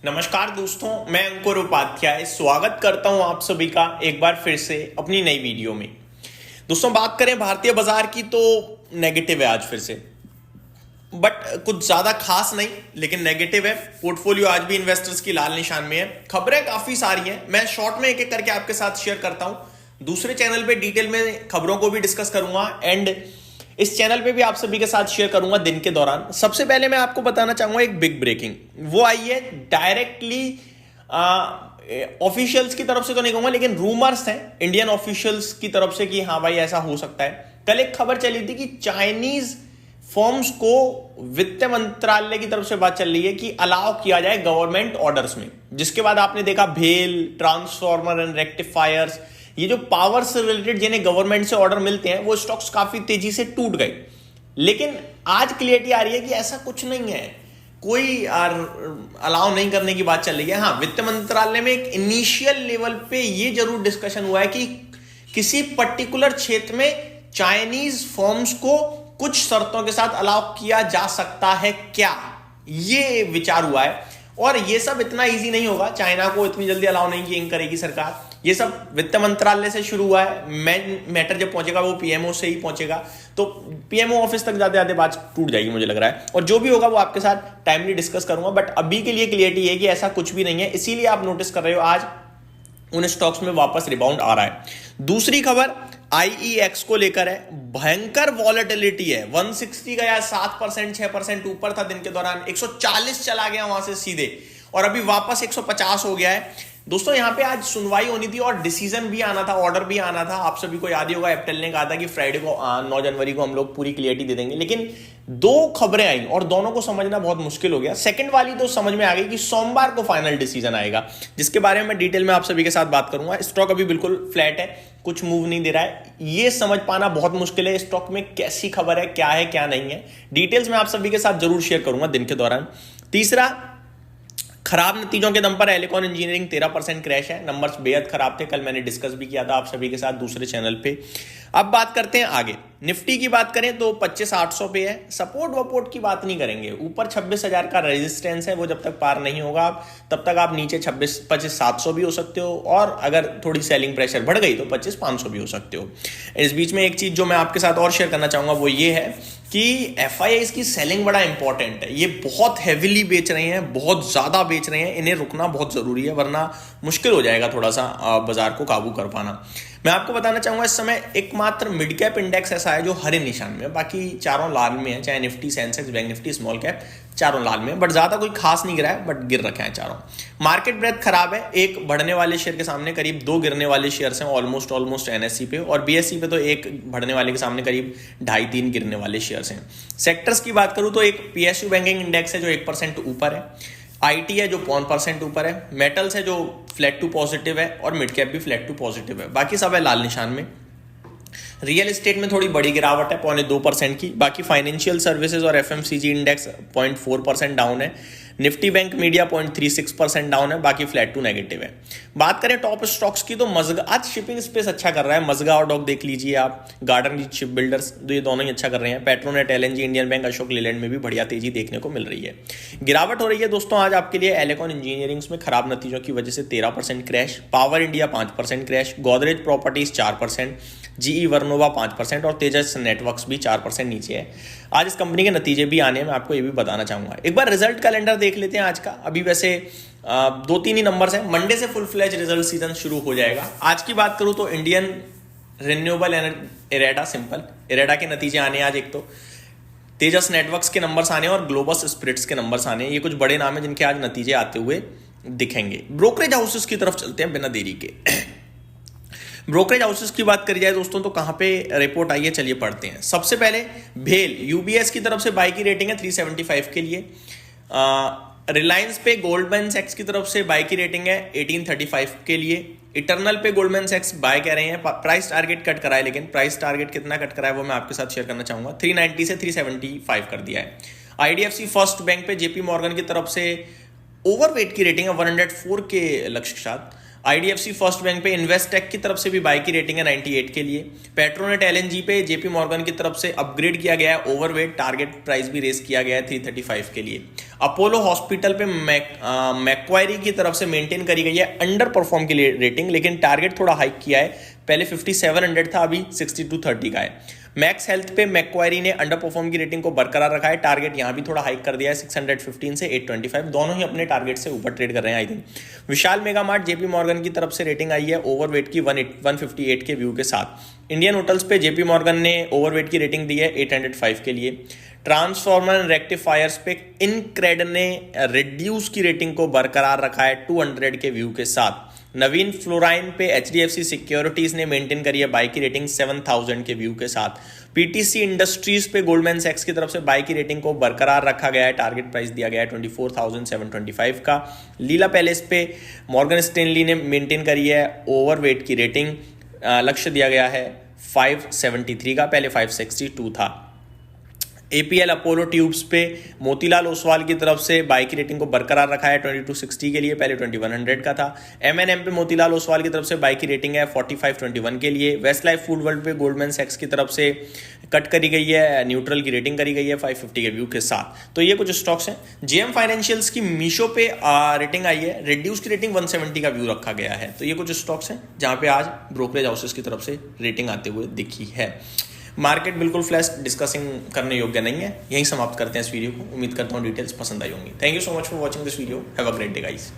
नमस्कार दोस्तों, मैं अंकुर उपाध्याय स्वागत करता हूं आप सभी का एक बार फिर से अपनी नई वीडियो में। दोस्तों, बात करें भारतीय बाजार की तो नेगेटिव है आज फिर से, बट कुछ ज्यादा खास नहीं, लेकिन नेगेटिव है। पोर्टफोलियो आज भी इन्वेस्टर्स की लाल निशान में है। खबरें काफी सारी हैं, मैं शॉर्ट में एक एक करके आपके साथ शेयर करता हूं। दूसरे चैनल पे डिटेल में खबरों को भी डिस्कस करूंगा एंड इस चैनल पे भी आप सभी के साथ शेयर करूंगा दिन के दौरान। सबसे पहले मैं आपको बताना चाहूंगा एक बिग ब्रेकिंग, वो आई है डायरेक्टली ऑफिशियल्स की तरफ से तो नहीं कहूंगा, लेकिन रूमर्स हैं इंडियन ऑफिशियल्स की तरफ से कि हाँ भाई ऐसा हो सकता है। कल एक खबर चली थी कि चाइनीज फर्म्स को वित्त मंत्रालय की तरफ से बात चल रही है कि अलाउ किया जाए गवर्नमेंट ऑर्डर्स में, जिसके बाद आपने देखा भेल, ट्रांसफॉर्मर एंड रेक्टिफायर्स, ये जो पावर से रिलेटेड जिन्हें गवर्नमेंट से ऑर्डर मिलते हैं वो स्टॉक्स काफी तेजी से टूट गए। लेकिन आज क्लियरिटी आ रही है कि ऐसा कुछ नहीं है, कोई अलाउ नहीं करने की बात चल रही है। हाँ, वित्त मंत्रालय में एक इनिशियल लेवल पे ये जरूर डिस्कशन हुआ है कि किसी पर्टिकुलर क्षेत्र में चाइनीज फर्म्स को कुछ शर्तों के साथ अलाउ किया जा सकता है क्या, ये विचार हुआ है। और ये सब इतना इजी नहीं होगा, चाइना को इतनी जल्दी अलाउ नहीं करेगी सरकार। ये सब वित्त मंत्रालय से शुरू हुआ है, मैटर जब पहुंचेगा वो पीएमओ से ही पहुंचेगा, तो पीएमओ ऑफिस तक जाते जाते बात टूट जाएगी मुझे लग रहा है। और जो भी होगा वो आपके साथ टाइमली डिस्कस करूंगा, बट अभी के लिए क्लियरिटी है कि ऐसा कुछ भी नहीं है। इसीलिए आप नोटिस कर रहे हो आज उन स्टॉक्स में वापस रिबाउंड आ रहा है। दूसरी खबर आईईएक्स को लेकर है, भयंकर वॉलेटिलिटी है। 160 गया, 7% 6% ऊपर था दिन के दौरान, 140 चला गया वहां से सीधे, और अभी वापस 150 हो गया है। दोस्तों, यहां पे आज सुनवाई होनी थी और डिसीजन भी आना था, ऑर्डर भी आना था। आप सभी को याद ही होगा, एप्टेल ने कहा था कि फ्राइडे को 9 जनवरी को हम लोग पूरी क्लियरिटी दे देंगे, लेकिन दो खबरें आई और दोनों को समझना बहुत मुश्किल हो गया। सेकंड वाली तो समझ में आ गई कि सोमवार को फाइनल डिसीजन आएगा, जिसके बारे में डिटेल में आप सभी के साथ बात करूंगा। स्टॉक अभी बिल्कुल फ्लैट है, कुछ मूव नहीं दे रहा है, ये समझ पाना बहुत मुश्किल है स्टॉक में कैसी खबर है क्या नहीं है। डिटेल्स में आप सभी के साथ जरूर शेयर करूंगा दिन के दौरान। तीसरा, खराब नतीजों के दम पर एलिकॉन इंजीनियरिंग 13% क्रैश है। नंबर्स बेहद खराब थे, कल मैंने डिस्कस भी किया था आप सभी के साथ दूसरे चैनल पे। अब बात करते हैं आगे। निफ्टी की बात करें तो 25,800 पे है। सपोर्ट वपोर्ट की बात नहीं करेंगे, ऊपर 26,000 का रेजिस्टेंस है, वो जब तक पार नहीं होगा तब तक आप नीचे 25,700 भी हो सकते हो, और अगर थोड़ी सेलिंग प्रेशर बढ़ गई तो 25,500 भी हो सकते हो। इस बीच में एक चीज जो मैं आपके साथ और शेयर करना चाहूंगा वो ये है कि एफआईआईज की सेलिंग बड़ा इंपॉर्टेंट है। ये बहुत हेविली बेच रहे हैं, बहुत ज्यादा बेच रहे हैं, इन्हें रुकना बहुत जरूरी है, वरना मुश्किल हो जाएगा थोड़ा सा बाजार को काबू कर पाना। मैं आपको बताना चाहूंगा इस समय एकमात्र मिड कैप इंडेक्स ऐसा है जो हरे निशान में है, बाकी चारों लाल में है, चाहे Nifty, Sensex, bank Nifty, small cap, चारों लाल में, बट ज्यादा कोई खास नहीं गिरा है, बट गिर रखे हैं चारों। मार्केट ब्रेथ खराब है, एक बढ़ने वाले शेयर के सामने करीब 2 गिरने वाले शेयर्स हैं ऑलमोस्ट एनएससी पे, और बीएससी पे तो एक बढ़ने वाले के सामने करीब 2.5-3 गिरने वाले शेयर्स हैं। सेक्टर्स की बात करूं तो एक पीएसयू बैंकिंग इंडेक्स है जो 1% ऊपर है, आईटी है जो 1% ऊपर है, मेटल्स है जो फ्लैट टू पॉजिटिव है, और मिड कैप भी फ्लैट टू पॉजिटिव है, बाकी सब है लाल निशान में। रियल एस्टेट में थोड़ी बड़ी गिरावट है 0.2% की, बाकी फाइनेंशियल सर्विसेज और एफएमसीजी इंडेक्स 0.4% डाउन है, निफ्टी बैंक मीडिया 0.36% डाउन है, बाकी फ्लैट टू नेगेटिव है। बात करें टॉप स्टॉक्स की तो मजगा आज शिपिंग स्पेस अच्छा कर रहा है, मजगा और डॉक देख लीजिए आप, गार्डन शिप बिल्डर्स, तो ये दोनों ही अच्छा कर रहे हैं। Petronet, LNG, Indian bank, Ashok Leyland में भी बढ़िया तेजी देखने को मिल रही है। गिरावट हो रही है दोस्तों आज आपके लिए एलिकॉन इंजीनियरिंग में खराब नतीजों की वजह से 13% crash, power India 5% crash, Godrej properties 4%, GE Vernova 5% और तेजस नेटवर्क्स भी 4% नीचे है। आज इस कंपनी के नतीजे भी आने हैं, मैं आपको ये भी बताना चाहूंगा। एक बार रिजल्ट कैलेंडर देख लेते हैं आज का। अभी वैसे 2-3 ही नंबर्स हैं, मंडे से फुल फ्लैज रिजल्ट सीजन शुरू हो जाएगा। आज की बात करूं तो Indian renewable energy IREDA, simple IREDA के नतीजे आने आज, एक तो तेजस नेटवर्क्स के नंबर्स आने और ग्लोबस स्पिरिट्स के नंबर्स आने। ये कुछ बड़े नाम है जिनके आज नतीजे आते हुए दिखेंगे। ब्रोकरेज हाउसेस की तरफ चलते हैं बिना देरी के। ब्रोकरेज हाउसेस की बात करी जाए दोस्तों तो कहां पे रिपोर्ट आई है, चलिए पढ़ते हैं। सबसे पहले भेल, यूबीएस की तरफ से बाय की रेटिंग है 375 के लिए। रिलायंस पे गोल्डमैन सैक्स की तरफ से बाय की रेटिंग है 1835 के लिए। इटर्नल पे गोल्डमैन सैक्स बाय कह रहे हैं, प्राइस टारगेट कट करा है, लेकिन प्राइस टारगेट कितना कट करा है वो मैं आपके साथ शेयर करना चाहूंगा। 390 से 375 कर दिया है। आईडीएफसी फर्स्ट बैंक पे जेपी मॉर्गन की तरफ से ओवरवेट की रेटिंग है 104 के लक्ष्य के साथ। आईडीएफसी फर्स्ट बैंक पे इन्वेस्टेक की तरफ से भी बाय की रेटिंग है 98 के लिए। पेट्रोनेट एलएनजी पे जेपी मॉर्गन की तरफ से अपग्रेड किया गया है ओवरवेट, टारगेट प्राइस भी रेस किया गया है 335 के लिए। अपोलो हॉस्पिटल पे मैक्वायरी की तरफ से मेंटेन करी गई है अंडर परफॉर्म के लिए रेटिंग, लेकिन टारगेट थोड़ा हाइक किया है, पहले 5700 था, अभी 6230 का है। मैक्स हेल्थ पे मैक्वायरी ने अंडर परफॉर्म की रेटिंग को बरकरार रखा है, टारगेट यहां भी थोड़ा हाइक कर दिया है 615 से 825, दोनों ही अपने टारगेट से ऊपर ट्रेड कर रहे हैं I think. Vishal mega mart JP Morgan की तरफ से रेटिंग आई है ओवरवेट की 158 के व्यू के साथ। इंडियन होटल्स पे जेपी मॉर्गन ने ओवरवेट की रेटिंग दी है 805 के लिए। ट्रांसफॉर्मर एंड रेक्टिफायर्स पे इनक्रेड ने रिड्यूस की रेटिंग को बरकरार रखा है 200 के व्यू के साथ। नवीन फ्लोराइन पे एचडीएफसी सिक्योरिटीज ने मेंटेन करी है बाय की रेटिंग 7000 के व्यू के साथ। पीटीसी इंडस्ट्रीज पे गोल्डमैन सैक्स की तरफ से बाय की रेटिंग को बरकरार रखा गया है, टारगेट प्राइस दिया गया है 24,725 का। लीला पैलेस पे मॉर्गन स्टैनली ने मेंटेन करी है ओवरवेट की रेटिंग, लक्ष्य दिया गया है 573 का, पहले 562 था। एपीएल अपोलो ट्यूब्स पे मोतीलाल ओसवाल की तरफ से बाय की रेटिंग को बरकरार रखा है 2260 के लिए, पहले 2100 का था। एमएनएम पे मोतीलाल ओसवाल की तरफ से बाय की रेटिंग है 4521 के लिए। वेस्ट लाइफ फूड वर्ल्ड पे गोल्डमैन सैक्स की तरफ से कट करी गई है, न्यूट्रल की रेटिंग करी गई है 550 के व्यू के साथ। तो ये कुछ स्टॉक्स हैं। जेएम फाइनेंशियल्स की मीशो पे रेटिंग आई है, रिड्यूस की रेटिंग 170 का व्यू रखा गया है। तो ये कुछ स्टॉक्स हैं जहां पे आज ब्रोकरेज हाउसेस की तरफ से रेटिंग आते हुए दिखी है। मार्केट बिल्कुल फ्लैश डिस्कसिंग करने योग्य नहीं है। यहीं समाप्त करते हैं इस वीडियो को। उम्मीद करता हूँ डिटेल्स पसंद आई होंगी। Thank you so much for watching this video. Have a great day guys.